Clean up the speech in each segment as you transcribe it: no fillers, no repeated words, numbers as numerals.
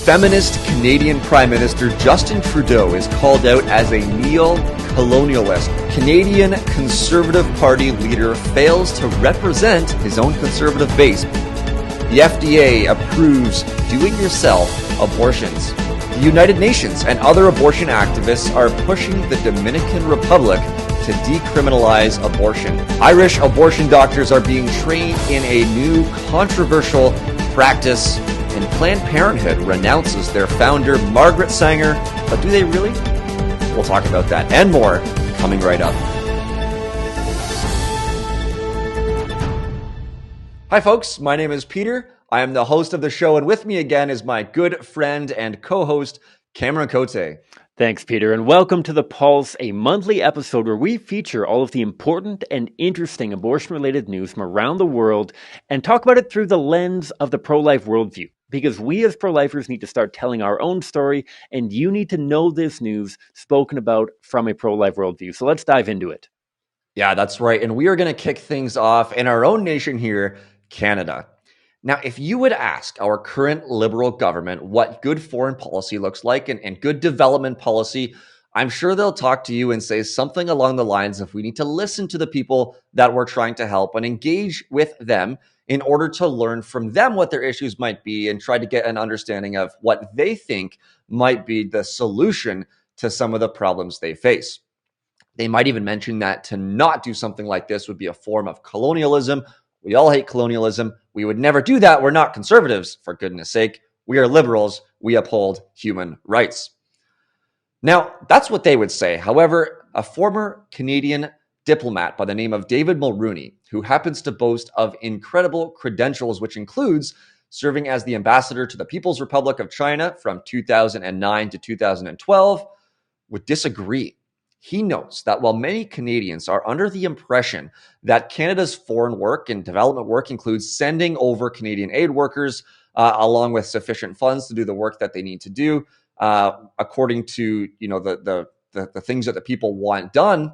Feminist Canadian Prime Minister Justin Trudeau is called out as a neo-colonialist. Canadian Conservative Party leader fails to represent his own conservative base. The FDA approves do-it-yourself abortions. The United Nations and other abortion activists are pushing the Dominican Republic to decriminalize abortion. Irish abortion doctors are being trained in a new controversial practice, and Planned Parenthood renounces their founder, Margaret Sanger. But do they really? We'll talk about that and more coming right up. Hi folks, my name is Peter. I am the host of the show, and with me again is my good friend and co-host, Cameron Cote. Thanks, Peter, and welcome to The Pulse, a monthly episode where we feature all of the important and interesting abortion-related news from around the world and talk about it through the lens of the pro-life worldview. Because we as pro-lifers need to start telling our own story, and you need to know this news spoken about from a pro-life worldview. So let's dive into it. Yeah, that's right. And we are going to kick things off in our own nation here, Canada. Now, if you would ask our current Liberal government what good foreign policy looks like and good development policy, I'm sure they'll talk to you and say something along the lines of we need to listen to the people that we're trying to help and engage with them in order to learn from them what their issues might be and try to get an understanding of what they think might be the solution to some of the problems they face. They might even mention that to not do something like this would be a form of colonialism. We all hate colonialism. We would never do that. We're not conservatives, for goodness sake. We are liberals. We uphold human rights. Now, that's what they would say. However, a former Canadian diplomat by the name of David Mulroney, who happens to boast of incredible credentials, which includes serving as the ambassador to the People's Republic of China from 2009 to 2012, would disagree. He notes that while many Canadians are under the impression that Canada's foreign work and development work includes sending over Canadian aid workers along with sufficient funds to do the work that they need to do, according to the things that the people want done,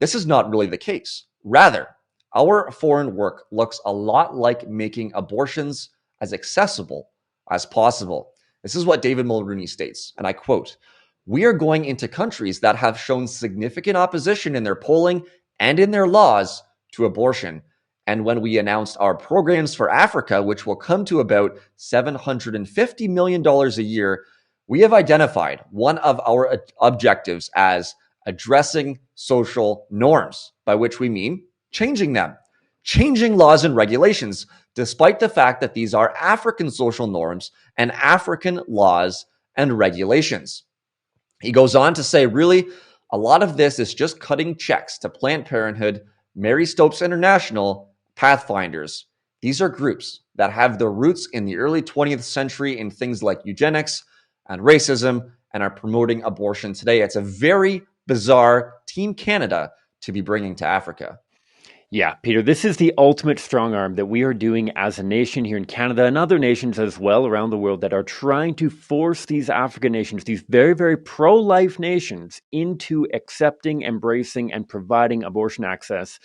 this is not really the case. Rather, our foreign work looks a lot like making abortions as accessible as possible. This is what David Mulroney states, and I quote, "We are going into countries that have shown significant opposition in their polling and in their laws to abortion. And when we announced our programs for Africa, which will come to about $750 million a year, we have identified one of our objectives as addressing social norms, by which we mean changing them, changing laws and regulations, despite the fact that these are African social norms and African laws and regulations." He goes on to say, really, a lot of this is just cutting checks to Planned Parenthood, Mary Stopes International, Pathfinders. These are groups that have their roots in the early 20th century in things like eugenics and racism and are promoting abortion today. It's a very bizarre Team Canada to be bringing to Africa. Yeah, Peter, this is the ultimate strong arm that we are doing as a nation here in Canada and other nations as well around the world that are trying to force these African nations, these very, very pro-life nations, into accepting, embracing, and providing abortion access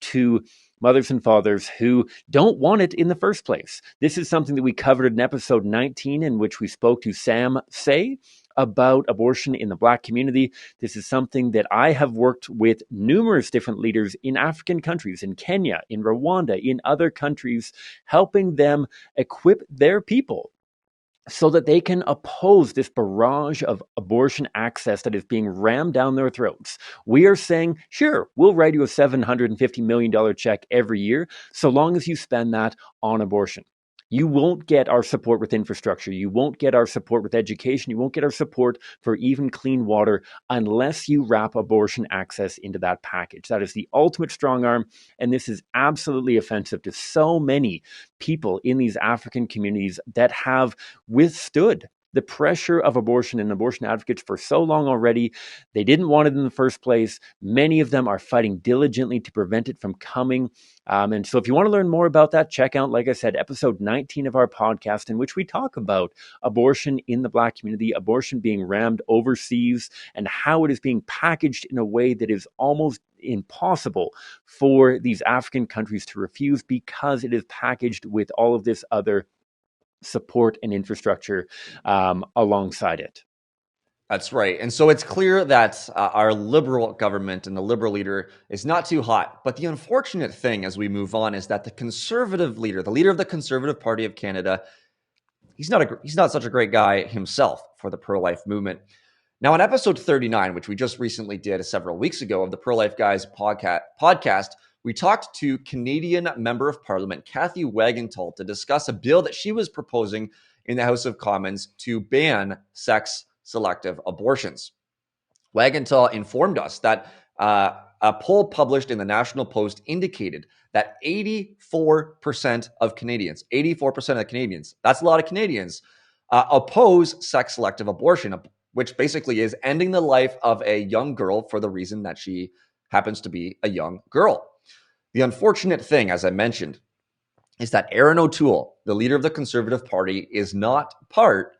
to mothers and fathers who don't want it in the first place. This is something that we covered in episode 19, in which we spoke to Sam Say about abortion in the Black community. This is something that I have worked with numerous different leaders in African countries, in Kenya, in Rwanda, in other countries, helping them equip their people so that they can oppose this barrage of abortion access that is being rammed down their throats. We are saying, sure, we'll write you a $750 million check every year, so long as you spend that on abortion. You won't get our support with infrastructure. You won't get our support with education. You won't get our support for even clean water unless you wrap abortion access into that package. That is the ultimate strong arm, and this is absolutely offensive to so many people in these African communities that have withstood the pressure of abortion and abortion advocates for so long already. They didn't want it in the first place. Many of them are fighting diligently to prevent it from coming. And so if you want to learn more about that, check out, like I said, episode 19 of our podcast, in which we talk about abortion in the Black community, abortion being rammed overseas, and how it is being packaged in a way that is almost impossible for these African countries to refuse, because it is packaged with all of this other support and infrastructure alongside it. That's right. And so it's clear that our liberal government and the liberal leader is not too hot. But the unfortunate thing as we move on is that the conservative leader, the leader of the Conservative Party of Canada, he's not such a great guy himself for the pro-life movement. Now, in episode 39, which we just recently did several weeks ago of the Pro-Life Guys podcast, we talked to Canadian Member of Parliament Kathy Wagenthal to discuss a bill that she was proposing in the House of Commons to ban sex-selective abortions. Wagenthal informed us that a poll published in the National Post indicated that 84% of Canadians, that's a lot of Canadians, oppose sex-selective abortion, which basically is ending the life of a young girl for the reason that she happens to be a young girl. The unfortunate thing, as I mentioned, is that Erin O'Toole, the leader of the Conservative Party, is not part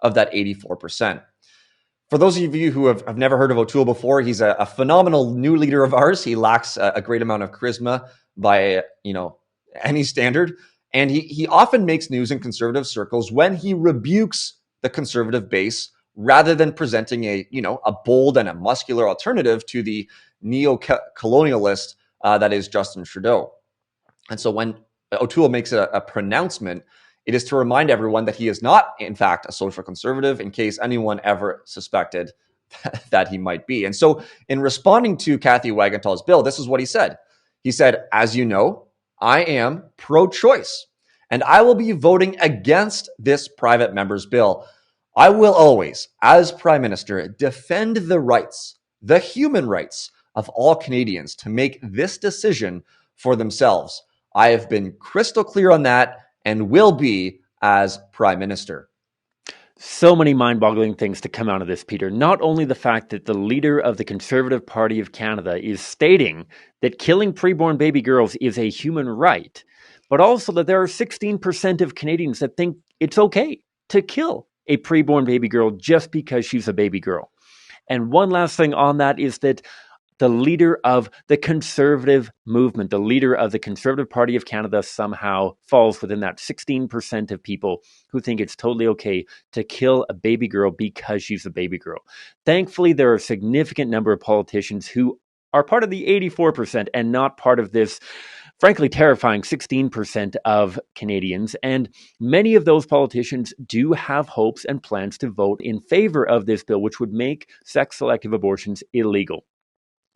of that 84%. For those of you who have never heard of O'Toole before, he's a phenomenal new leader of ours. He lacks a great amount of charisma by any standard. And he often makes news in conservative circles when he rebukes the conservative base rather than presenting a bold and a muscular alternative to the neo-colonialist that is Justin Trudeau. And so when O'Toole makes a pronouncement, it is to remind everyone that he is not, in fact, a social conservative, in case anyone ever suspected that he might be. And so in responding to Kathy Wagenthal's bill, this is what he said. He said, "As you know, I am pro-choice, and I will be voting against this private member's bill. I will always, as Prime Minister, defend the rights, the human rights of all Canadians to make this decision for themselves. I have been crystal clear on that and will be as Prime Minister." So many mind-boggling things to come out of this, Peter. Not only the fact that the leader of the Conservative Party of Canada is stating that killing preborn baby girls is a human right, but also that there are 16% of Canadians that think it's okay to kill a preborn baby girl just because she's a baby girl. And one last thing on that is that the leader of the conservative movement, the leader of the Conservative Party of Canada, somehow falls within that 16% of people who think it's totally okay to kill a baby girl because she's a baby girl. Thankfully, there are a significant number of politicians who are part of the 84% and not part of this, frankly, terrifying 16% of Canadians. And many of those politicians do have hopes and plans to vote in favor of this bill, which would make sex-selective abortions illegal.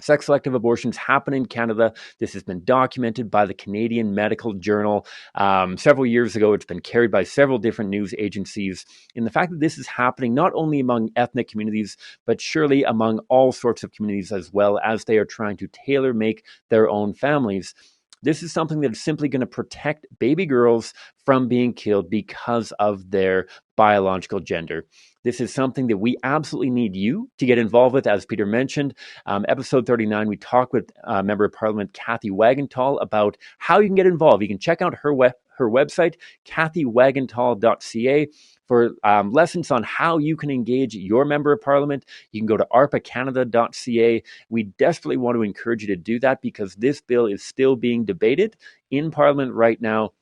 Sex-selective abortions happen in Canada. This has been documented by the Canadian Medical Journal. Several years ago, it's been carried by several different news agencies. And the fact that this is happening not only among ethnic communities, but surely among all sorts of communities as well, as they are trying to tailor-make their own families. This is something that is simply going to protect baby girls from being killed because of their biological gender. This is something that we absolutely need you to get involved with. As Peter mentioned, episode 39, we talked with Member of Parliament Kathy Wagenthal about how you can get involved. You can check out her website, kathywagenthal.ca, for lessons on how you can engage your Member of Parliament. You can go to arpacanada.ca. We desperately want to encourage you to do that because this bill is still being debated in Parliament right now.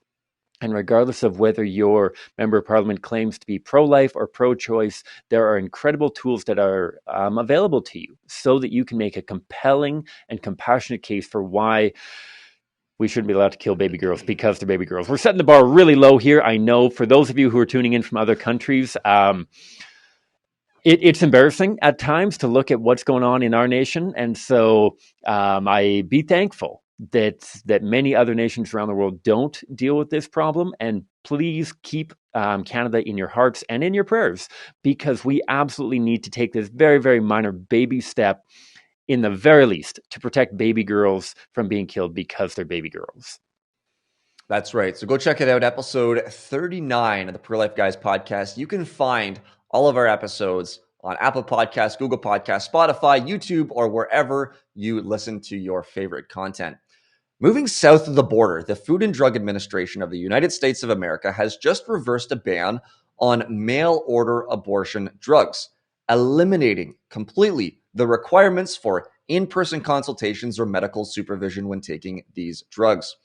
And regardless of whether your Member of Parliament claims to be pro-life or pro-choice, there are incredible tools that are available to you so that you can make a compelling and compassionate case for why we shouldn't be allowed to kill baby girls because they're baby girls. We're setting the bar really low here. I know for those of you who are tuning in from other countries, it's embarrassing at times to look at what's going on in our nation. And so I be thankful that many other nations around the world don't deal with this problem. And please keep Canada in your hearts and in your prayers, because we absolutely need to take this very, very minor baby step, in the very least, to protect baby girls from being killed because they're baby girls. That's right. So go check it out. Episode 39 of the Pro Life Guys podcast. You can find all of our episodes on Apple Podcasts, Google Podcasts, Spotify, YouTube, or wherever you listen to your favorite content. Moving south of the border, the Food and Drug Administration of the United States of America has just reversed a ban on mail-order abortion drugs, eliminating completely the requirements for in-person consultations or medical supervision when taking these drugs.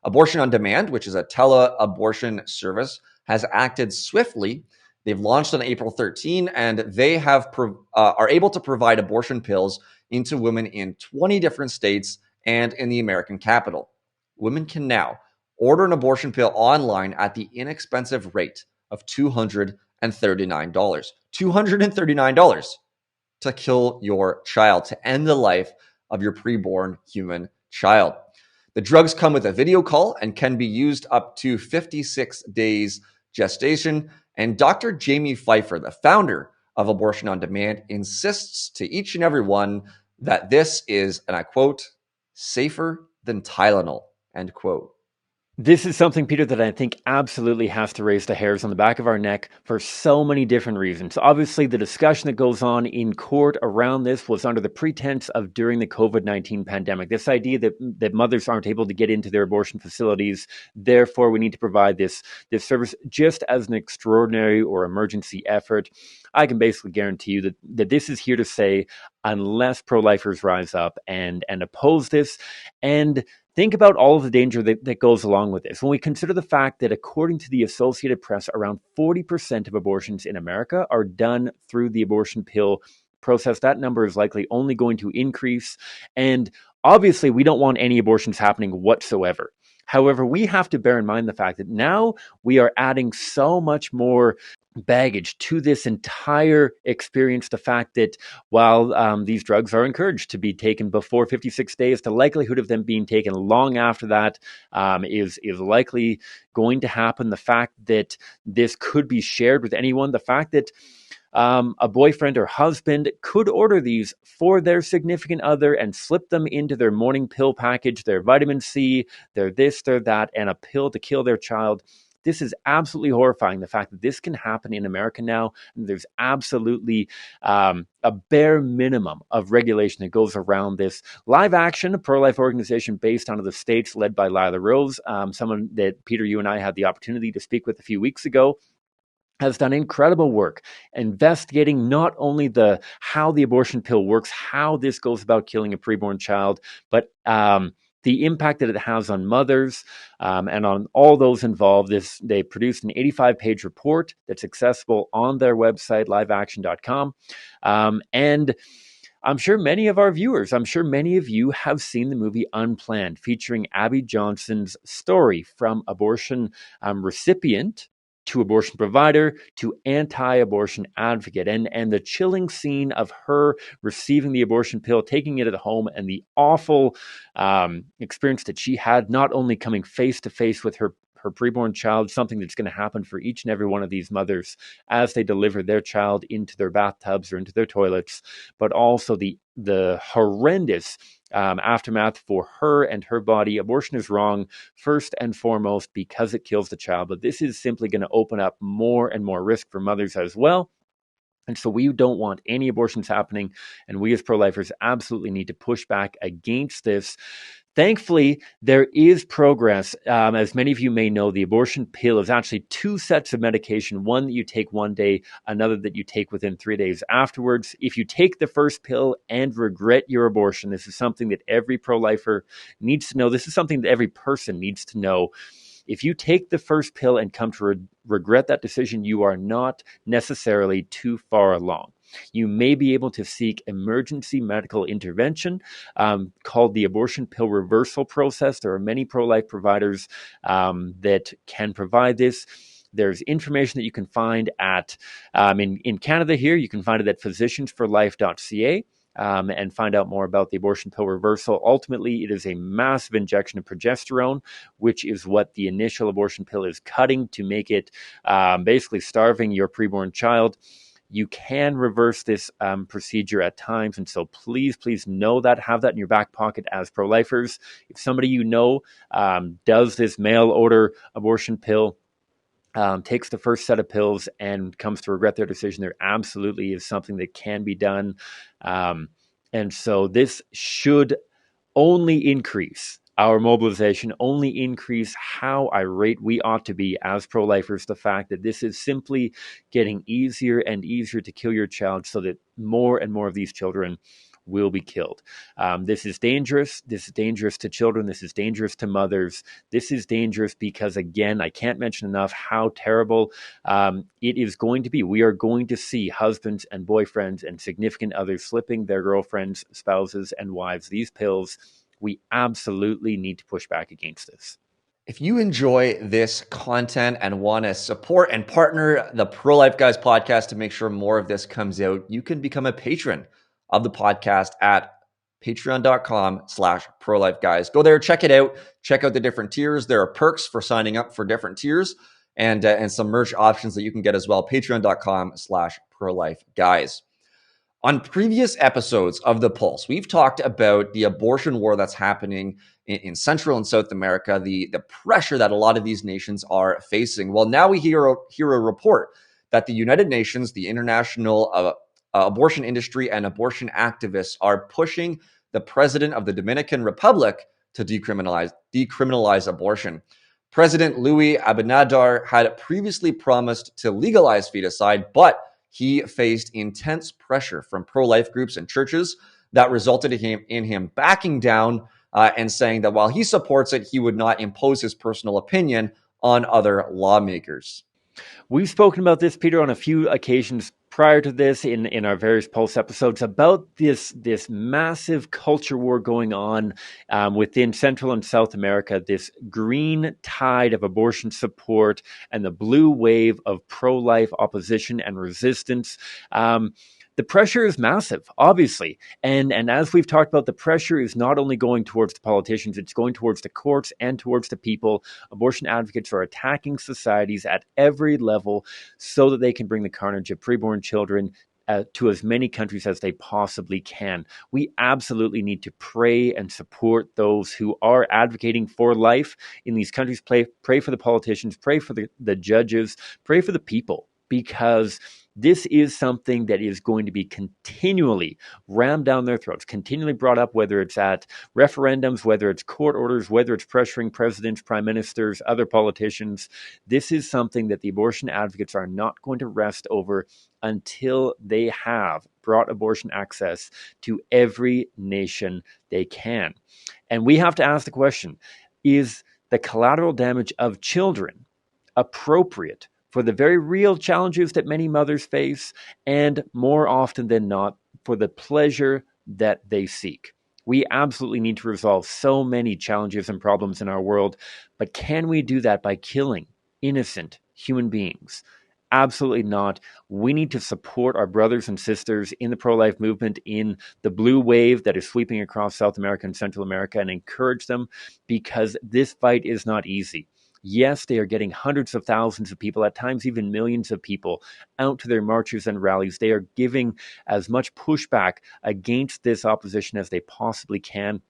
Abortion on Demand, which is a tele-abortion service, has acted swiftly. They've launched on April 13, and they are able to provide abortion pills into women in 20 different states and in the American capital. Women can now order an abortion pill online at the inexpensive rate of $239. $239 to kill your child, to end the life of your preborn human child. The drugs come with a video call and can be used up to 56 days gestation. And Dr. Jamie Pfeiffer, the founder of Abortion on Demand, insists to each and every one that this is, and I quote, safer than Tylenol, end quote. This is something, Peter, that I think absolutely has to raise the hairs on the back of our neck for so many different reasons. Obviously, the discussion that goes on in court around this was under the pretense of during the COVID-19 pandemic. This idea that mothers aren't able to get into their abortion facilities, therefore we need to provide this service just as an extraordinary or emergency effort. I can basically guarantee you that this is here to say, unless pro-lifers rise up and oppose this, and think about all of the danger that goes along with this. When we consider the fact that according to the Associated Press, around 40% of abortions in America are done through the abortion pill process, that number is likely only going to increase. And obviously, we don't want any abortions happening whatsoever. However, we have to bear in mind the fact that now we are adding so much more baggage to this entire experience. The fact that while these drugs are encouraged to be taken before 56 days, the likelihood of them being taken long after that is likely going to happen. The fact that this could be shared with anyone, the fact that a boyfriend or husband could order these for their significant other and slip them into their morning pill package, their vitamin C, their this, their that, and a pill to kill their child. This is absolutely horrifying, the fact that this can happen in America now. And there's absolutely a bare minimum of regulation that goes around this. Live Action, a pro-life organization based out of the States, led by Lila Rose, someone that Peter, you and I had the opportunity to speak with a few weeks ago, has done incredible work investigating not only how the abortion pill works, how this goes about killing a preborn child, but the impact that it has on mothers and on all those involved. They produced an 85-page report that's accessible on their website, liveaction.com. And I'm sure many of our viewers, I'm sure many of you have seen the movie Unplanned, featuring Abby Johnson's story from abortion recipient to abortion provider to anti-abortion advocate, and the chilling scene of her receiving the abortion pill, taking it at home, and the awful experience that she had, not only coming face to face with her preborn child, something that's going to happen for each and every one of these mothers as they deliver their child into their bathtubs or into their toilets, but also the horrendous aftermath for her and her body. Abortion is wrong, first and foremost, because it kills the child. But this is simply going to open up more and more risk for mothers as well. And so we don't want any abortions happening. And we as pro-lifers absolutely need to push back against this. Thankfully, there is progress. As many of you may know, the abortion pill is actually 2 sets of medication, one that you take one day, another that you take within 3 days afterwards. If you take the first pill and regret your abortion, this is something that every pro-lifer needs to know. This is something that every person needs to know. If you take the first pill and come to regret that decision, you are not necessarily too far along. You may be able to seek emergency medical intervention called the abortion pill reversal process. There are many pro-life providers that can provide this. There's information that you can find at, in Canada here, you can find it at physiciansforlife.ca. And find out more about the abortion pill reversal. Ultimately, it is a massive injection of progesterone, which is what the initial abortion pill is cutting to make it basically starving your preborn child. You can reverse this procedure at times. And so please know that, have that in your back pocket as pro-lifers. If somebody you know does this mail order abortion pill, takes the first set of pills and comes to regret their decision, there absolutely is something that can be done. And so this should only increase our mobilization, only increase how irate we ought to be as pro-lifers. The fact that this is simply getting easier and easier to kill your child so that more and more of these children will be killed. This is dangerous. This is dangerous to children. This is dangerous to mothers. This is dangerous because, again, I can't mention enough how terrible it is going to be. We are going to see husbands and boyfriends and significant others slipping their girlfriends, spouses, and wives these pills. We absolutely need to push back against this. If you enjoy this content and want to support and partner the Pro-Life Guys podcast to make sure more of this comes out, you can become a patron of the podcast at patreon.com/ProLifeGuys. Go there, check it out. Check out the different tiers. There are perks for signing up for different tiers and some merch options that you can get as well. Patreon.com/ProLifeGuys. On previous episodes of The Pulse, we've talked about the abortion war that's happening in Central and South America, the pressure that a lot of these nations are facing. Well, now we hear a report that the United Nations, the international abortion industry, and abortion activists are pushing the president of the Dominican Republic to decriminalize abortion. President Luis Abinader had previously promised to legalize feticide, but he faced intense pressure from pro-life groups and churches that resulted in him backing down and saying that while he supports it, he would not impose his personal opinion on other lawmakers. We've spoken about this, Peter, on a few occasions prior to this in our various Pulse episodes about this massive culture war going on within Central and South America, this green tide of abortion support and the blue wave of pro-life opposition and resistance. The pressure is massive, obviously. And as we've talked about, the pressure is not only going towards the politicians, it's going towards the courts and towards the people. Abortion advocates are attacking societies at every level so that they can bring the carnage of preborn children to as many countries as they possibly can. We absolutely need to pray and support those who are advocating for life in these countries. Pray for the politicians, pray for the judges, pray for the people, because this is something that is going to be continually rammed down their throats, continually brought up, whether it's at referendums, whether it's court orders, whether it's pressuring presidents, prime ministers, other politicians. This is something that the abortion advocates are not going to rest over until they have brought abortion access to every nation they can. And we have to ask the question, is the collateral damage of children appropriate for the very real challenges that many mothers face, and more often than not, for the pleasure that they seek? We absolutely need to resolve so many challenges and problems in our world, but can we do that by killing innocent human beings? Absolutely not. We need to support our brothers and sisters in the pro-life movement, in the blue wave that is sweeping across South America and Central America, and encourage them, because this fight is not easy. Yes, they are getting hundreds of thousands of people, at times even millions of people, out to their marches and rallies. They are giving as much pushback against this opposition as they possibly can.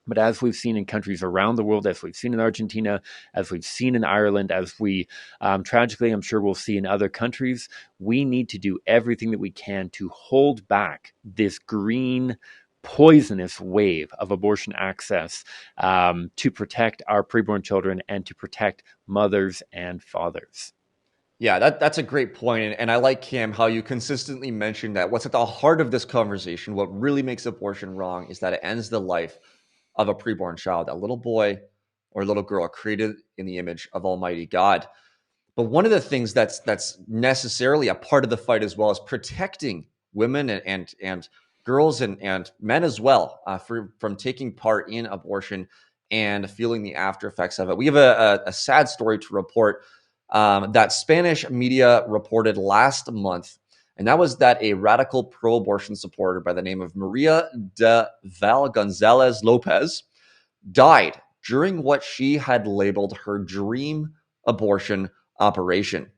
But as we've seen in countries around the world, as we've seen in Argentina, as we've seen in Ireland, as we tragically, I'm sure we'll see in other countries, we need to do everything that we can to hold back this green poisonous wave of abortion access to protect our preborn children and to protect mothers and fathers. Yeah, that's a great point. And I like, Cam, how you consistently mention that what's at the heart of this conversation, what really makes abortion wrong, is that it ends the life of a preborn child, a little boy or little girl created in the image of Almighty God. But one of the things that's necessarily a part of the fight as well is protecting women and girls and men as well from taking part in abortion and feeling the after effects of it. We have a sad story to report that Spanish media reported last month, and that was that a radical pro-abortion supporter by the name of Maria de Val Gonzalez Lopez died during what she had labeled her dream abortion operation.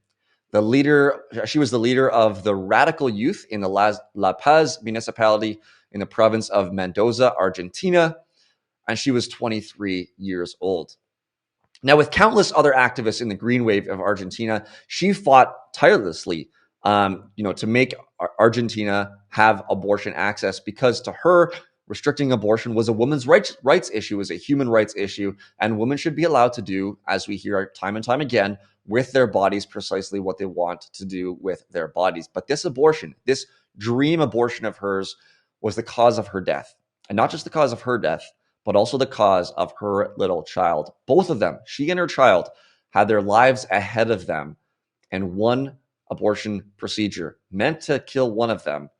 She was the leader of the radical youth in the La Paz municipality in the province of Mendoza, Argentina, and she was 23 years old. Now, with countless other activists in the green wave of Argentina, she fought tirelessly, to make Argentina have abortion access, because to her, restricting abortion was a women's rights issue, was a human rights issue, and women should be allowed to do, as we hear time and time again, with their bodies precisely what they want to do with their bodies. But this abortion, this dream abortion of hers, was the cause of her death. And not just the cause of her death, but also the cause of her little child. Both of them, she and her child, had their lives ahead of them. And one abortion procedure meant to kill one of them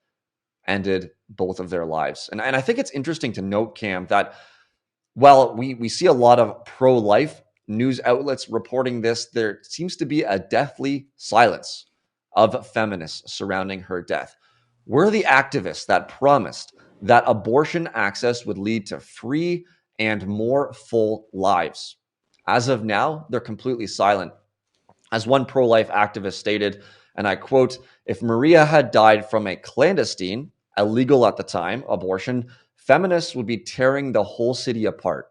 ended both of their lives. And I think it's interesting to note, Cam, that while we see a lot of pro-life news outlets reporting this, there seems to be a deathly silence of feminists surrounding her death. We're the activists that promised that abortion access would lead to free and more full lives. As of now, they're completely silent. As one pro-life activist stated, and I quote, "If Maria had died from a clandestine, illegal at the time, abortion, feminists would be tearing the whole city apart.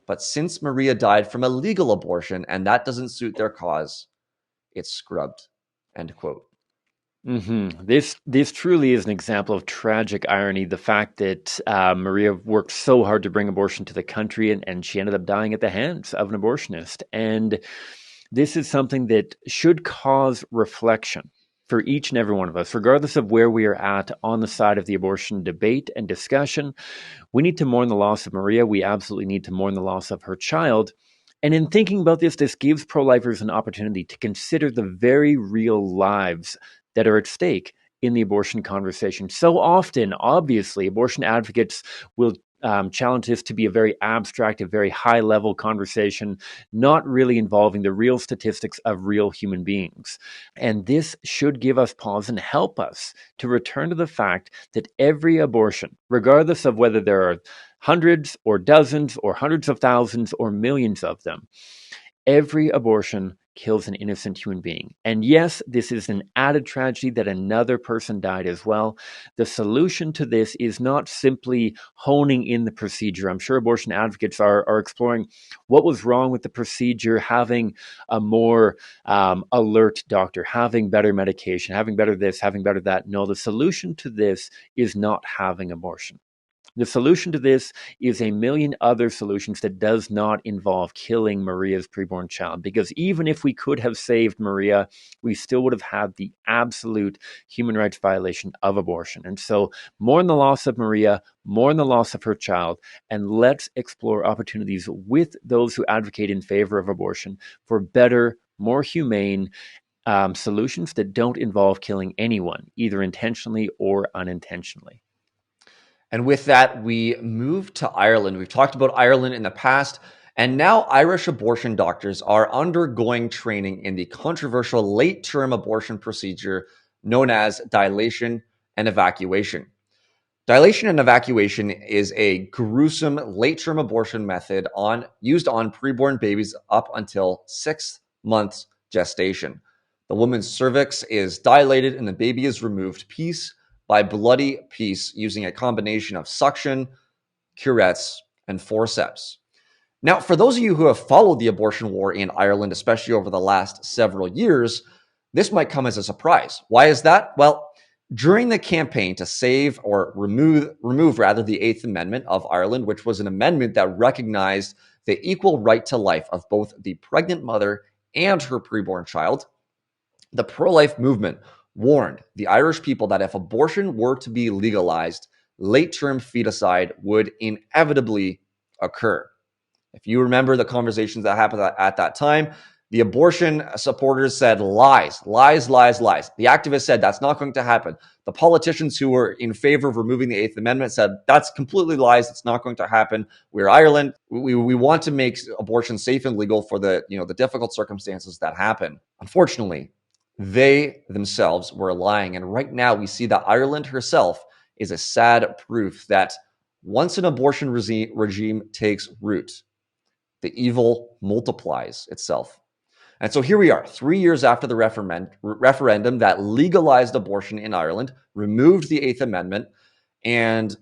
But since Maria died from a legal abortion and that doesn't suit their cause, it's scrubbed." End quote. This truly is an example of tragic irony. The fact that Maria worked so hard to bring abortion to the country, and she ended up dying at the hands of an abortionist. And this is something that should cause reflection for each and every one of us, regardless of where we are at on the side of the abortion debate and discussion. We need to mourn the loss of Maria. We absolutely need to mourn the loss of her child. And in thinking about this gives pro-lifers an opportunity to consider the very real lives that are at stake in the abortion conversation. So often, obviously, abortion advocates will challenge this to be a very abstract, a very high-level conversation, not really involving the real statistics of real human beings. And this should give us pause and help us to return to the fact that every abortion, regardless of whether there are hundreds or dozens or hundreds of thousands or millions of them, every abortion kills an innocent human being. And yes, this is an added tragedy that another person died as well. The solution to this is not simply honing in the procedure. I'm sure abortion advocates are exploring what was wrong with the procedure, having a more alert doctor, having better medication, having better this, having better that. No, the solution to this is not having abortion. The solution to this is a million other solutions that does not involve killing Maria's preborn child. Because even if we could have saved Maria, we still would have had the absolute human rights violation of abortion. And so mourn the loss of Maria, mourn the loss of her child, and let's explore opportunities with those who advocate in favor of abortion for better, more humane solutions that don't involve killing anyone, either intentionally or unintentionally. And with that, we move to Ireland. We've talked about Ireland in the past, and now Irish abortion doctors are undergoing training in the controversial late-term abortion procedure known as dilation and evacuation. Dilation and evacuation is a gruesome late-term abortion method used on preborn babies up until 6 months gestation. The woman's cervix is dilated and the baby is removed piece by bloody piece using a combination of suction, curettes, and forceps. Now, for those of you who have followed the abortion war in Ireland, especially over the last several years, this might come as a surprise. Why is that? Well, during the campaign to save or remove rather the Eighth Amendment of Ireland, which was an amendment that recognized the equal right to life of both the pregnant mother and her preborn child, the pro-life movement warned the Irish people that if abortion were to be legalized, late-term feticide would inevitably occur. If you remember the conversations that happened at that time, the abortion supporters said lies, lies, lies, lies. The activists said that's not going to happen. The politicians who were in favor of removing the Eighth Amendment said that's completely lies. It's not going to happen. We're Ireland. We want to make abortion safe and legal for the difficult circumstances that happen. Unfortunately, they themselves were lying. And right now we see that Ireland herself is a sad proof that once an abortion regime takes root, the evil multiplies itself. And so here we are, 3 years after the referendum that legalized abortion in Ireland, removed the Eighth Amendment, and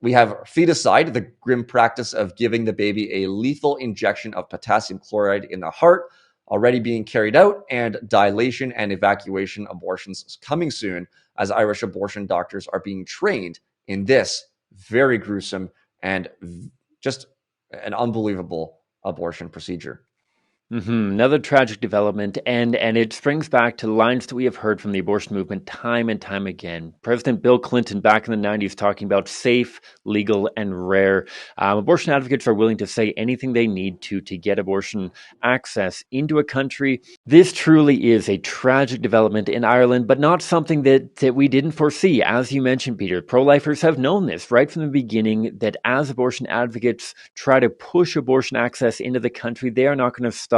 we have feticide, the grim practice of giving the baby a lethal injection of potassium chloride in the heart, already being carried out, and dilation and evacuation abortions coming soon as Irish abortion doctors are being trained in this very gruesome and just an unbelievable abortion procedure. Another tragic development, and it springs back to lines that we have heard from the abortion movement time and time again. President Bill Clinton back in the 90s talking about safe, legal, and rare. Abortion advocates are willing to say anything they need to get abortion access into a country. This truly is a tragic development in Ireland, but not something that we didn't foresee. As you mentioned, Peter, pro-lifers have known this right from the beginning, that as abortion advocates try to push abortion access into the country, they are not going to stop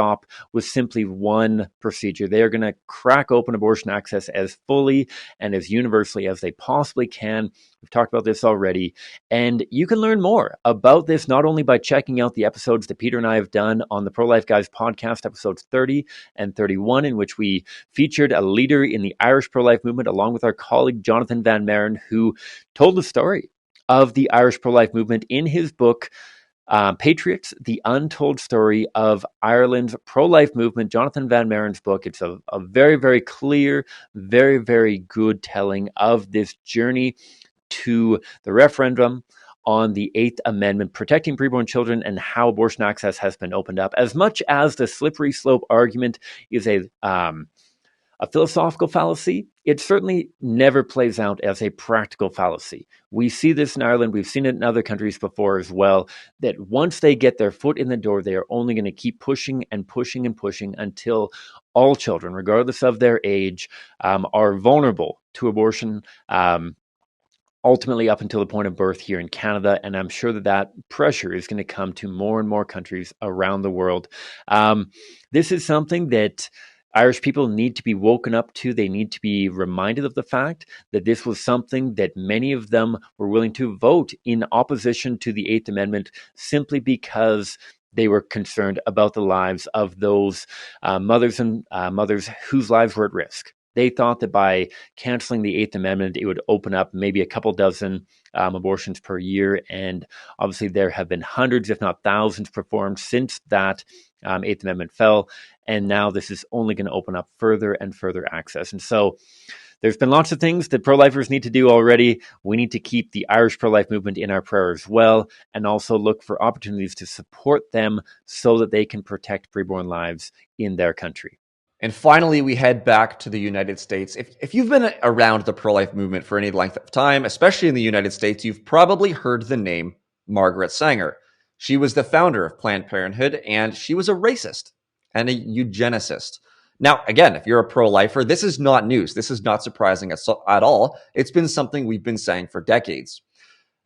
with simply one procedure. They are going to crack open abortion access as fully and as universally as they possibly can. We've talked about this already. And you can learn more about this not only by checking out the episodes that Peter and I have done on the Pro-Life Guys podcast, episodes 30 and 31, in which we featured a leader in the Irish pro-life movement along with our colleague Jonathan Van Maren, who told the story of the Irish pro-life movement in his book, Patriots, The Untold Story of Ireland's Pro-Life Movement, Jonathan Van Maren's book. It's a very, very clear, very, very good telling of this journey to the referendum on the Eighth Amendment, protecting preborn children, and how abortion access has been opened up. As much as the slippery slope argument is a philosophical fallacy, it certainly never plays out as a practical fallacy. We see this in Ireland. We've seen it in other countries before as well, that once they get their foot in the door, they are only going to keep pushing and pushing and pushing until all children, regardless of their age, are vulnerable to abortion, ultimately up until the point of birth here in Canada. And I'm sure that pressure is going to come to more and more countries around the world. This is something that Irish people need to be woken up to. They need to be reminded of the fact that this was something that many of them were willing to vote in opposition to the Eighth Amendment simply because they were concerned about the lives of those mothers whose lives were at risk. They thought that by canceling the Eighth Amendment, it would open up maybe a couple dozen abortions per year. And obviously there have been hundreds, if not thousands, performed since that Eighth Amendment fell. And now this is only going to open up further and further access. And so there's been lots of things that pro-lifers need to do already. We need to keep the Irish pro-life movement in our prayer as well, and also look for opportunities to support them so that they can protect preborn lives in their country. And finally, we head back to the United States. If you've been around the pro-life movement for any length of time, especially in the United States, you've probably heard the name Margaret Sanger. She was the founder of Planned Parenthood, and she was a racist and a eugenicist. Now, again, if you're a pro-lifer, this is not news. This is not surprising at all. It's been something we've been saying for decades.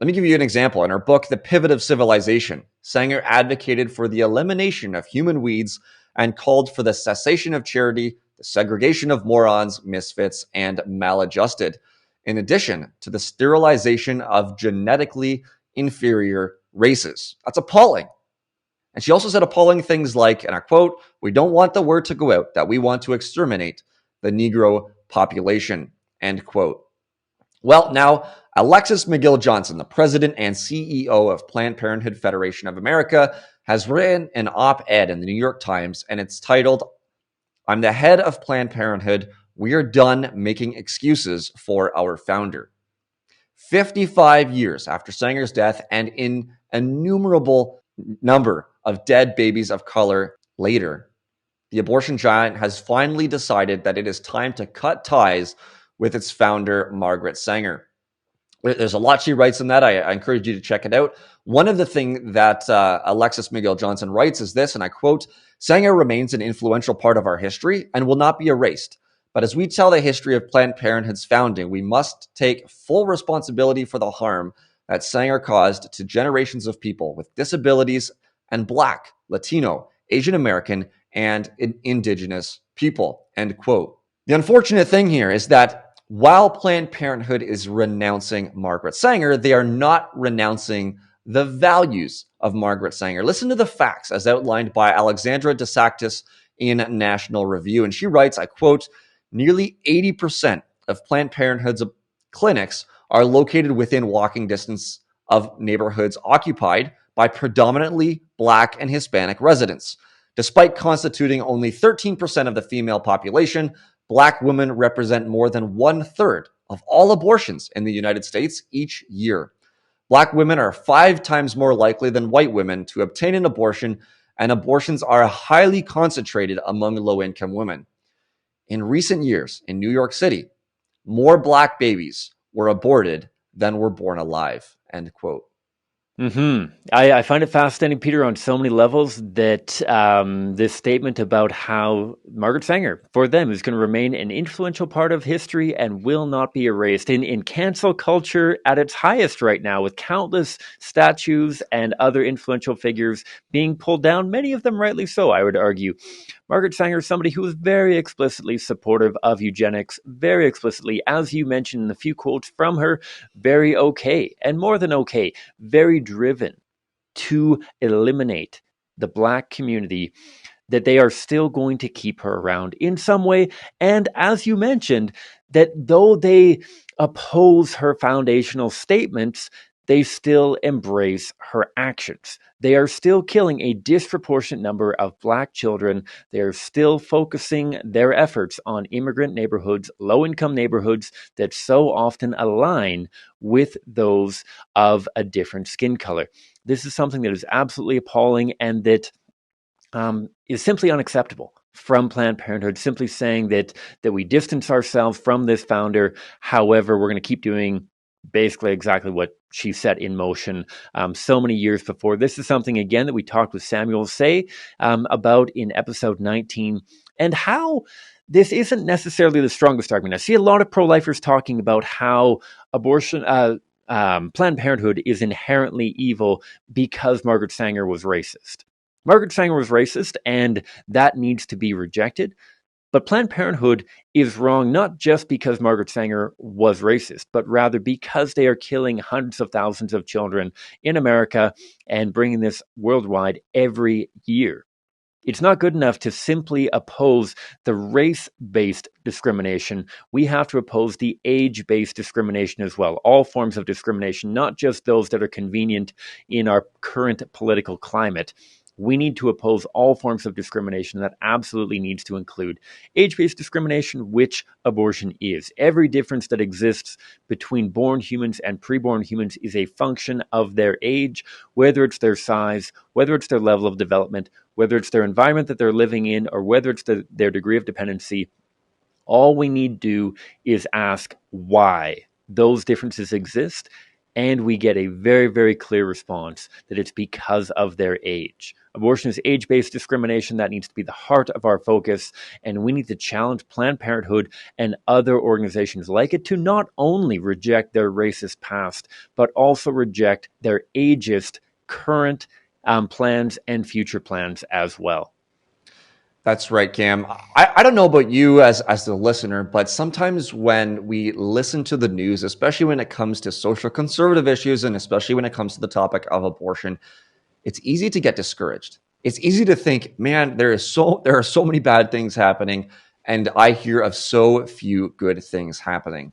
Let me give you an example. In her book, The Pivot of Civilization, Sanger advocated for the elimination of human weeds and called for the cessation of charity, the segregation of morons, misfits, and maladjusted, in addition to the sterilization of genetically inferior races. That's appalling. And she also said appalling things like, and I quote, "We don't want the word to go out that we want to exterminate the Negro population," end quote. Well, now, Alexis McGill Johnson, the president and CEO of Planned Parenthood Federation of America, has written an op-ed in the New York Times, and it's titled, "I'm the head of Planned Parenthood. We are done making excuses for our founder." 55 years after Sanger's death and an innumerable number of dead babies of color later, the abortion giant has finally decided that it is time to cut ties with its founder, Margaret Sanger. There's a lot she writes in that. I encourage you to check it out. One of the things that Alexis McGill Johnson writes is this, and I quote, "Sanger remains an influential part of our history and will not be erased. But as we tell the history of Planned Parenthood's founding, we must take full responsibility for the harm that Sanger caused to generations of people with disabilities and Black, Latino, Asian American, and Indigenous people," end quote. The unfortunate thing here is that while Planned Parenthood is renouncing Margaret Sanger, they are not renouncing the values of Margaret Sanger. Listen to the facts as outlined by Alexandra DeSactis in National Review. And she writes, I quote, "Nearly 80% of Planned Parenthood's clinics are located within walking distance of neighborhoods occupied by predominantly Black and Hispanic residents. Despite constituting only 13% of the female population, Black women represent more than 1/3 of all abortions in the United States each year. Black women are 5 times more likely than white women to obtain an abortion, and abortions are highly concentrated among low-income women. In recent years, in New York City, more Black babies were aborted than were born alive, end quote. I find it fascinating, Peter, on so many levels that this statement about how Margaret Sanger, for them, is going to remain an influential part of history and will not be erased. In cancel culture at its highest right now, with countless statues and other influential figures being pulled down, many of them rightly so, I would argue. Margaret Sanger is somebody who was very explicitly supportive of eugenics, very explicitly, as you mentioned in a few quotes from her, very okay, and more than okay, very driven to eliminate the Black community, that they are still going to keep her around in some way. And as you mentioned, that though they oppose her foundational statements, they still embrace her actions. They are still killing a disproportionate number of Black children. They are still focusing their efforts on immigrant neighborhoods, low-income neighborhoods that so often align with those of a different skin color. This is something that is absolutely appalling, and that is simply unacceptable from Planned Parenthood, simply saying that we distance ourselves from this founder. However, we're going to keep doing basically exactly what she set in motion so many years before. This is something, again, that we talked with Samuel Say about in episode 19, and how this isn't necessarily the strongest argument. I see a lot of pro-lifers talking about how abortion, Planned Parenthood is inherently evil because Margaret Sanger was racist. Margaret Sanger was racist, and that needs to be rejected. But Planned Parenthood is wrong not just because Margaret Sanger was racist, but rather because they are killing hundreds of thousands of children in America and bringing this worldwide every year. It's not good enough to simply oppose the race-based discrimination. We have to oppose the age-based discrimination as well. All forms of discrimination, not just those that are convenient in our current political climate. We need to oppose all forms of discrimination. That absolutely needs to include age-based discrimination, which abortion is. Every difference that exists between born humans and preborn humans is a function of their age, whether it's their size, whether it's their level of development, whether it's their environment that they're living in, or whether it's their degree of dependency. All we need to do is ask why those differences exist, and we get a very, very clear response that it's because of their age. Abortion is age-based discrimination. That needs to be the heart of our focus, and we need to challenge Planned Parenthood and other organizations like it to not only reject their racist past, but also reject their ageist current plans and future plans as well. That's right, Cam. I don't know about you as the listener, but sometimes when we listen to the news, especially when it comes to social conservative issues, and especially when it comes to the topic of abortion, it's easy to get discouraged. It's easy to think, man, there are so many bad things happening, and I hear of so few good things happening.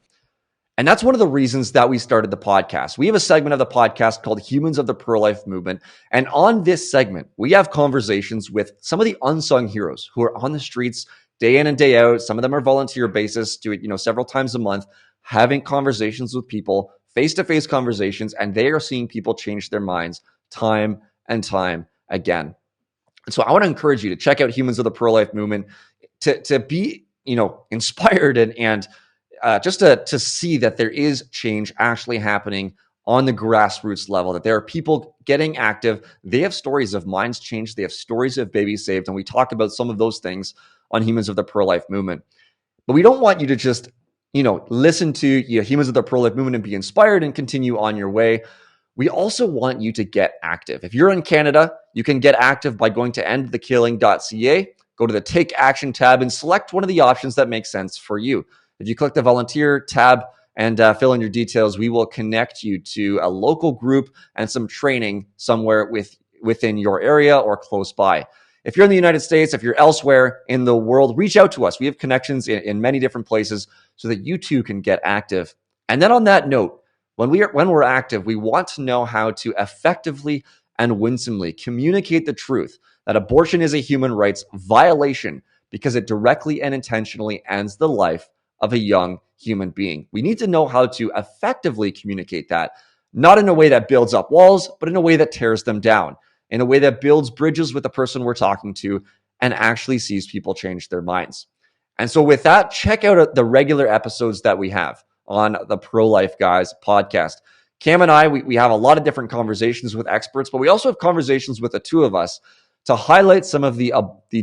And that's one of the reasons that we started the podcast. We have a segment of the podcast called Humans of the Pro-Life Movement. And on this segment, we have conversations with some of the unsung heroes who are on the streets day in and day out. Some of them are volunteer basis, do it, several times a month, having conversations with people, face-to-face conversations, and they are seeing people change their minds time and time again. And so I want to encourage you to check out Humans of the Pro-Life Movement to be, inspired and just to see that there is change actually happening on the grassroots level, that there are people getting active. They have stories of minds changed. They have stories of babies saved. And we talk about some of those things on Humans of the Pro-Life Movement. But we don't want you to just, listen to Humans of the Pro-Life Movement and be inspired and continue on your way. We also want you to get active. If you're in Canada, you can get active by going to endthekilling.ca, go to the Take Action tab, and select one of the options that makes sense for you. If you click the volunteer tab and fill in your details, we will connect you to a local group and some training somewhere within your area or close by. If you're in the United States, if you're elsewhere in the world, reach out to us. We have connections in many different places so that you too can get active. And then on that note, when we're active, we want to know how to effectively and winsomely communicate the truth that abortion is a human rights violation because it directly and intentionally ends the life of a young human being. We need to know how to effectively communicate that, not in a way that builds up walls, but in a way that tears them down. in a way that builds bridges with the person we're talking to and actually sees people change their minds. And so with that, check out the regular episodes that we have on the Pro-Life Guys podcast. Cam and I, we have a lot of different conversations with experts, but we also have conversations with the two of us to highlight some of the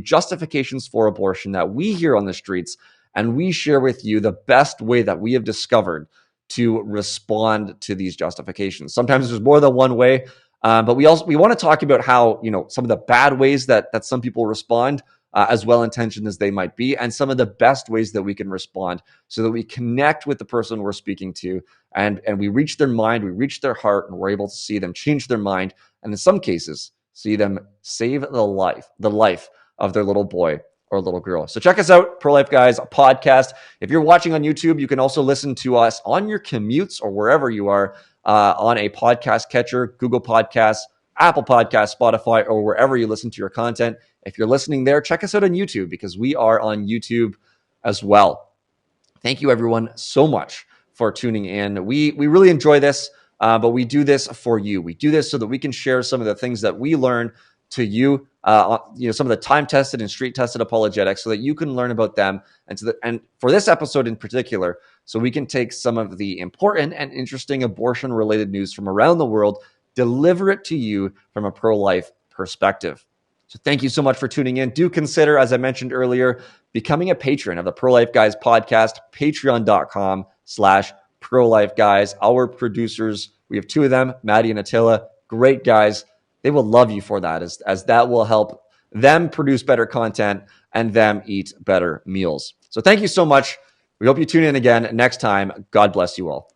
justifications for abortion that we hear on the streets, and we share with you the best way that we have discovered to respond to these justifications. Sometimes there's more than one way, but we want to talk about how, some of the bad ways that some people respond, as well-intentioned as they might be, and some of the best ways that we can respond so that we connect with the person we're speaking to, and we reach their mind, we reach their heart, and we're able to see them change their mind, and in some cases, see them save the life of their little boy or little girl. So check us out, Pro-Life Guys podcast. If you're watching on YouTube, you can also listen to us on your commutes or wherever you are on a podcast catcher, Google Podcasts, Apple Podcasts, Spotify, or wherever you listen to your content. If you're listening there, check us out on YouTube because we are on YouTube as well. Thank you, everyone, so much for tuning in. We really enjoy this, but we do this for you. We do this so that we can share some of the things that we learn to you, some of the time-tested and street-tested apologetics so that you can learn about them. And for this episode in particular, so we can take some of the important and interesting abortion-related news from around the world, deliver it to you from a pro-life perspective. So thank you so much for tuning in. Do consider, as I mentioned earlier, becoming a patron of the Pro-Life Guys podcast, patreon.com/Pro-Life Guys. Our producers, we have two of them, Maddie and Attila, great guys. They will love you for that, as that will help them produce better content and them eat better meals. So thank you so much. We hope you tune in again next time. God bless you all.